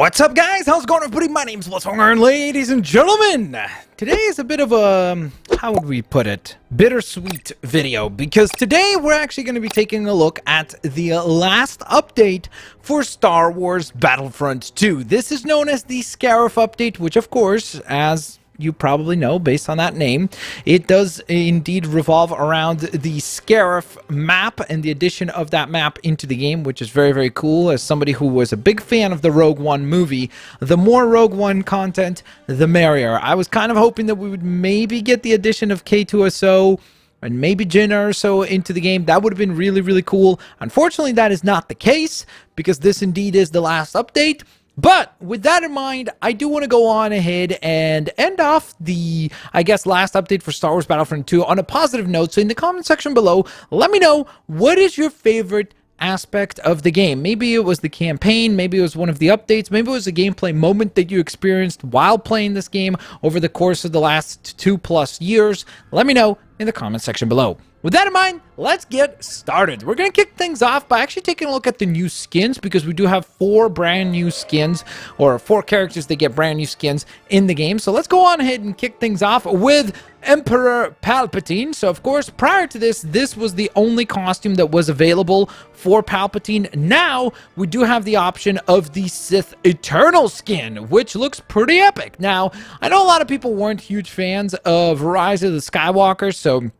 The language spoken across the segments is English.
What's up, guys? How's it going, everybody? My name's Bloodsonger, and ladies and gentlemen, today is a bit of a, how would we put it, bittersweet video, because today we're actually going to be taking a look at the last update for Star Wars Battlefront 2. This is known as the Scarif update, which, of course, as you probably know based on that name, it does indeed revolve around the Scarif map and the addition of that map into the game, which is very, very cool. As somebody who was a big fan of the Rogue One movie, the more Rogue One content, the merrier. I was kind of hoping that we would maybe get the addition of K2SO and maybe Jyn Erso into the game. That would have been really, really cool. Unfortunately, that is not the case, because this indeed is the last update. But with that in mind, I do want to go on ahead and end off the, I guess, last update for Star Wars Battlefront 2 on a positive note. So in the comment section below, let me know, what is your favorite aspect of the game? Maybe it was the campaign, maybe it was one of the updates, maybe it was a gameplay moment that you experienced while playing this game over the course of the last 2+ years. Let me know in the comment section below. With that in mind, let's get started. We're going to kick things off by actually taking a look at the new skins, because we do have 4 brand new skins, or 4 characters that get brand new skins in the game. So let's go on ahead and kick things off with Emperor Palpatine. So of course, prior to this, this was the only costume that was available for Palpatine. Now, we do have the option of the Sith Eternal skin, which looks pretty epic. Now, I know a lot of people weren't huge fans of Rise of the Skywalker, so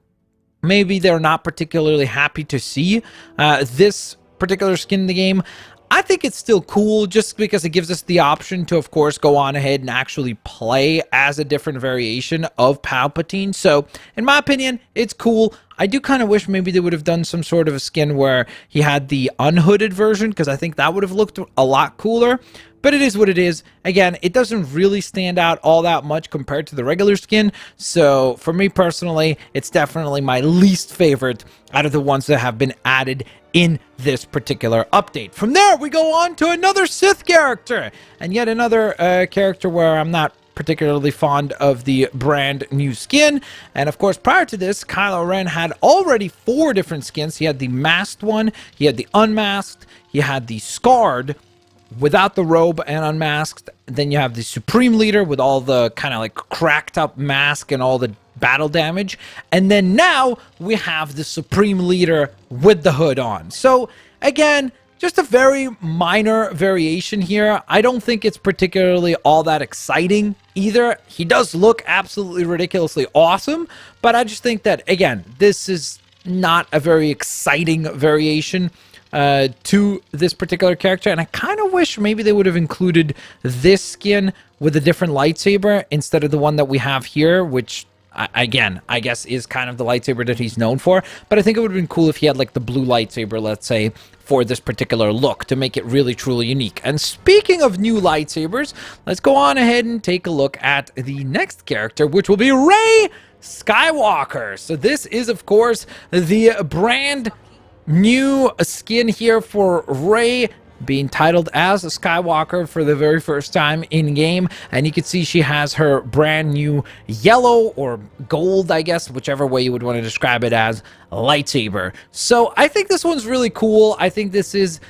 maybe they're not particularly happy to see this particular skin in the game. I think it's still cool, just because it gives us the option to, of course, go on ahead and actually play as a different variation of Palpatine. So, in my opinion, it's cool. I do kind of wish maybe they would have done some sort of a skin where he had the unhooded version, because I think that would have looked a lot cooler. But it is what it is. Again, it doesn't really stand out all that much compared to the regular skin. So, for me personally, it's definitely my least favorite out of the ones that have been added in this particular update. From there, we go on to another Sith character. And yet another character where I'm not particularly fond of the brand new skin. And of course, prior to this, Kylo Ren had already 4 different skins. He had the masked one, he had the unmasked, he had the scarred without the robe and unmasked. Then you have the Supreme Leader with all the kind of like cracked up mask and all the battle damage. And then now we have the Supreme Leader with the hood on. So again, just a very minor variation here. I don't think it's particularly all that exciting either. He does look absolutely ridiculously awesome, but I just think that, again, this is not a very exciting variation to this particular character, and I kind of wish maybe they would have included this skin with a different lightsaber instead of the one that we have here, which again, I guess is kind of the lightsaber that he's known for. But I think it would have been cool if he had like the blue lightsaber, let's say, for this particular look, to make it really truly unique. And speaking of new lightsabers, let's go on ahead and take a look at the next character, which will be Rey Skywalker. So this is, of course, the brand new skin here for Rey, being titled as a Skywalker for the very first time in game. And you can see she has her brand new yellow or gold, I guess, whichever way you would want to describe it, as lightsaber. So I think this one's really cool. I think this is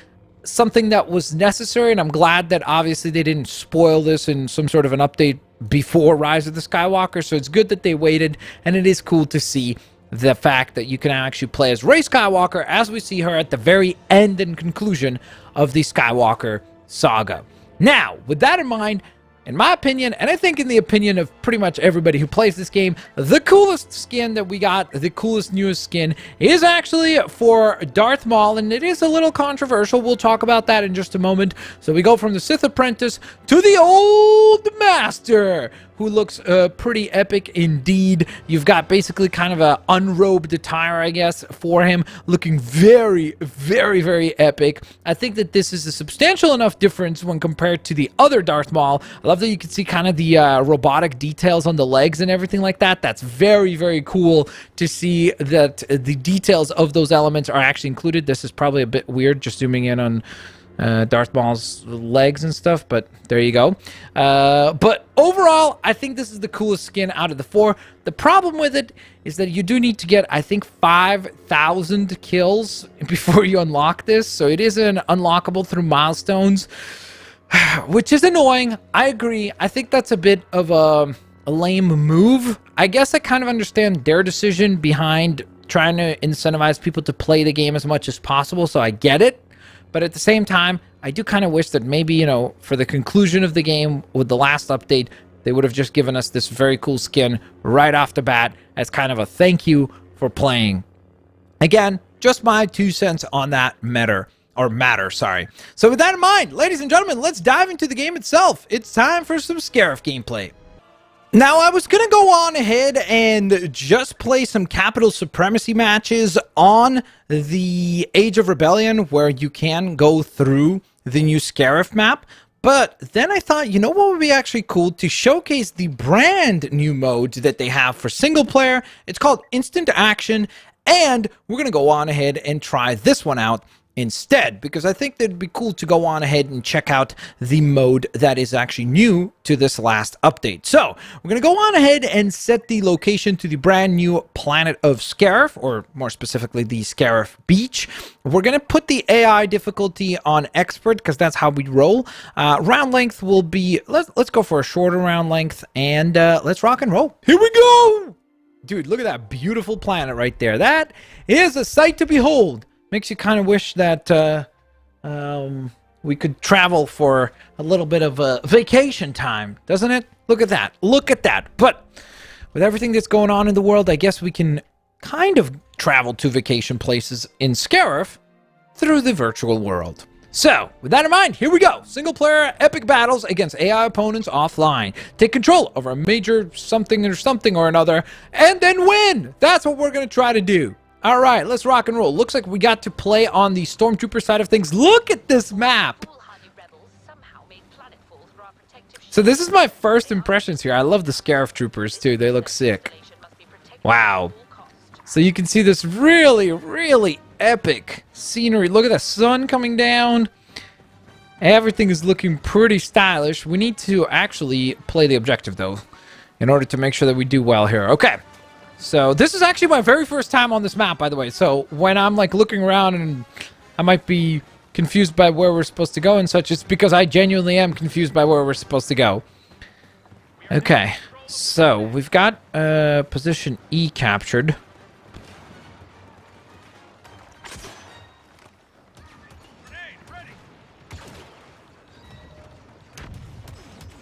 something that was necessary, and I'm glad that obviously they didn't spoil this in some sort of an update before Rise of the Skywalker. So it's good that they waited, and it is cool to see the fact that you can actually play as Rey Skywalker, as we see her at the very end and conclusion of the Skywalker saga. Now, with that in mind, in my opinion, and I think in the opinion of pretty much everybody who plays this game, the coolest skin that we got, the coolest newest skin, is actually for Darth Maul, and it is a little controversial. We'll talk about that in just a moment. So we go from the Sith Apprentice to the Old Master, who looks pretty epic indeed. You've got basically kind of a unrobed attire, I guess, for him, looking very, very, very epic. I think that this is a substantial enough difference when compared to the other Darth Maul. I love that you can see kind of the robotic details on the legs and everything like that. That's very, very cool to see that the details of those elements are actually included. This is probably a bit weird, just zooming in on Darth Maul's legs and stuff, but there you go. But overall, I think this is the coolest skin out of the 4. The problem with it is that you do need to get, I think, 5,000 kills before you unlock this, so it is an unlockable through milestones. Which is annoying. I agree. I think that's a bit of a lame move. I guess I kind of understand their decision behind trying to incentivize people to play the game as much as possible, so I get it. But at the same time, I do kind of wish that maybe, you know, for the conclusion of the game with the last update, they would have just given us this very cool skin right off the bat as kind of a thank you for playing. Again, just my 2 cents on that matter. Sorry. So with that in mind, ladies and gentlemen, let's dive into the game itself. It's time for some Scarif gameplay. Now, I was going to go on ahead and just play some Capital Supremacy matches on the Age of Rebellion, where you can go through the new Scarif map. But then I thought, you know what would be actually cool? To showcase the brand new mode that they have for single player. It's called Instant Action, and we're going to go on ahead and try this one out instead, because I think that'd be cool to go on ahead and check out the mode that is actually new to this last update. So we're going to go on ahead and set the location to the brand new planet of Scarif, or more specifically the Scarif Beach. We're going to put the AI difficulty on expert because that's how we roll. Round length will be, let's go for a shorter round length, and let's rock and roll. Here we go! Dude, look at that beautiful planet right there. That is a sight to behold. Makes you kind of wish that we could travel for a little bit of vacation time, doesn't it? Look at that. Look at that. But with everything that's going on in the world, I guess we can kind of travel to vacation places in Scarif through the virtual world. So, with that in mind, here we go. Single player epic battles against AI opponents offline. Take control over a major something or another, and then win. That's what we're going to try to do. All right, let's rock and roll. Looks like we got to play on the Stormtrooper side of things. Look at this map. So this is my first impressions here. I love the Scarif troopers too. They look sick. Wow. So you can see this really, really epic scenery. Look at the sun coming down. Everything is looking pretty stylish. We need to actually play the objective though, in order to make sure that we do well here. Okay. So this is actually my very first time on this map, by the way. So when I'm like looking around and I might be confused by where we're supposed to go and such, it's because I genuinely am confused by where we're supposed to go. Okay, so we've got position E captured.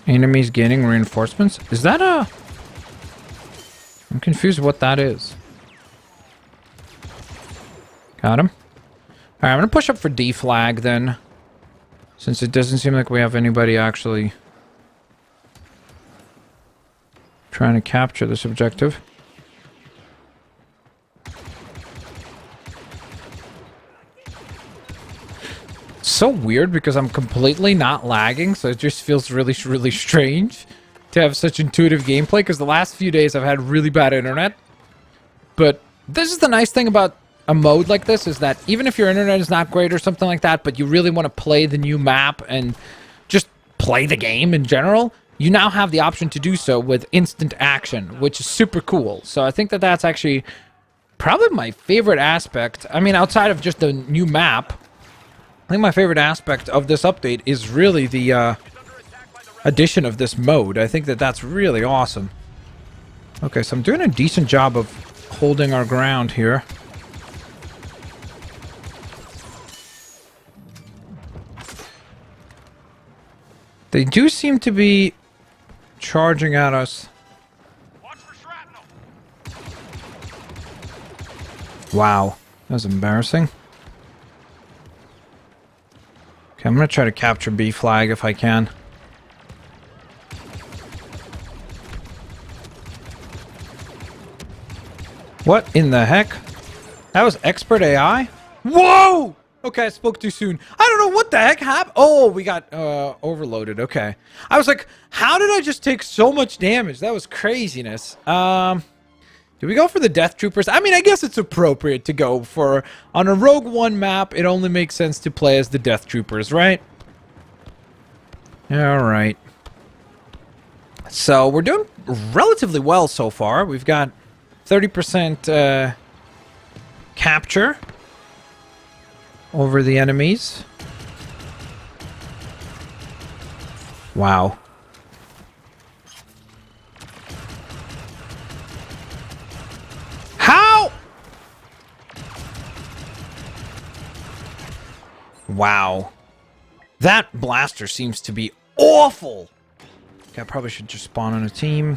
Enemies gaining reinforcements. Is that a... I'm confused what that is. Got him. Alright, I'm going to push up for D flag then. Since it doesn't seem like we have anybody actually trying to capture this objective. It's so weird because I'm completely not lagging, so it just feels really, really strange to have such intuitive gameplay, because the last few days I've had really bad internet. But this is the nice thing about a mode like this, is that even if your internet is not great or something like that, but you really want to play the new map and just play the game in general, you now have the option to do so with instant action, which is super cool. So I think that that's actually probably my favorite aspect. I mean, outside of just the new map, I think my favorite aspect of this update is really the addition of this mode. I think that that's really awesome. Okay, so I'm doing a decent job of holding our ground here. They do seem to be charging at us. Watch for shrapnel. Wow, that was embarrassing. Okay, I'm gonna try to capture B flag if I can. What in the heck? That was expert AI? Whoa! Okay, I spoke too soon. I don't know what the heck happened. Oh, we got overloaded. Okay. I was like, how did I just take so much damage? That was craziness. Do we go for the Death Troopers? I mean, I guess it's appropriate to go for... On a Rogue One map, it only makes sense to play as the Death Troopers, right? Alright. So, we're doing relatively well so far. We've got 30% capture over the enemies. Wow. How? Wow. That blaster seems to be awful. Okay, I probably should just spawn on a team.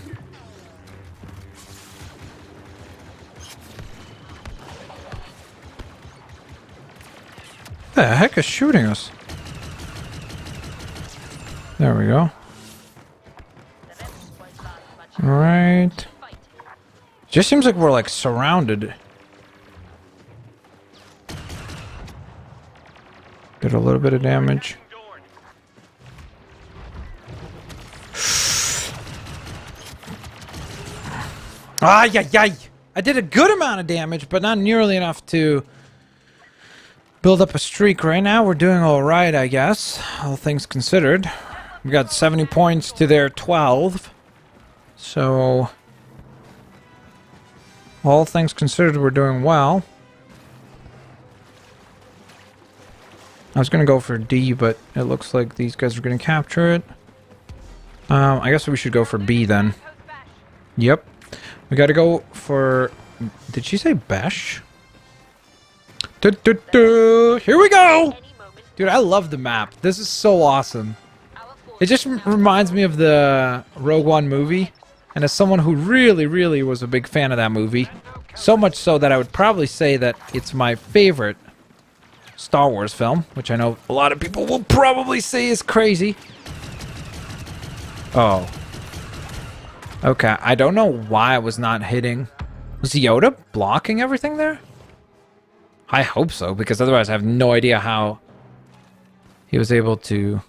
The heck is shooting us? There we go. Alright. Just seems like we're like surrounded. Did a little bit of damage. Ay, ay, ay. I did a good amount of damage, but not nearly enough to build up a streak. Right now, we're doing all right, I guess. All things considered. We got 70 points to their 12. So, all things considered, we're doing well. I was going to go for D, but it looks like these guys are going to capture it. I guess we should go for B then. Yep. We got to go for... Did she say Besh? Here we go! Dude, I love the map. This is so awesome. It just reminds me of the Rogue One movie. And as someone who really, really was a big fan of that movie, so much so that I would probably say that it's my favorite Star Wars film, which I know a lot of people will probably say is crazy. Oh. Okay, I don't know why I was not hitting. Was Yoda blocking everything there? I hope so, because otherwise I have no idea how he was able to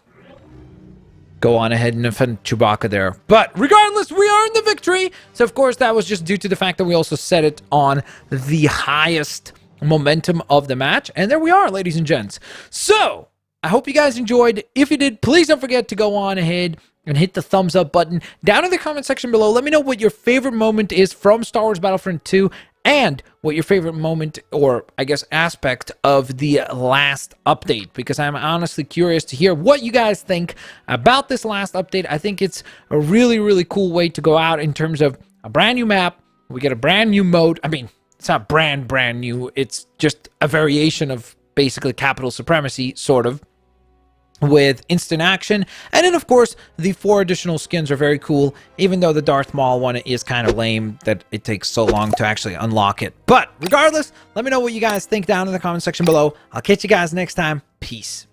go on ahead and defend Chewbacca there. But regardless, we are in the victory. So of course that was just due to the fact that we also set it on the highest momentum of the match. And there we are, ladies and gents. So I hope you guys enjoyed. If you did, please don't forget to go on ahead and hit the thumbs up button down in the comment section below. Let me know what your favorite moment is from Star Wars Battlefront 2 and what your favorite moment, or I guess aspect, of the last update, because I'm honestly curious to hear what you guys think about this last update. I think it's a really, really cool way to go out in terms of a brand new map. We get a brand new mode. I mean, it's not brand new. It's just a variation of basically capital supremacy, sort of, with instant action. And then of course the 4 additional skins are very cool, even though the Darth Maul one is kind of lame that it takes so long to actually unlock it. But regardless, let me know what you guys think down in the comment section below. I'll catch you guys next time. Peace.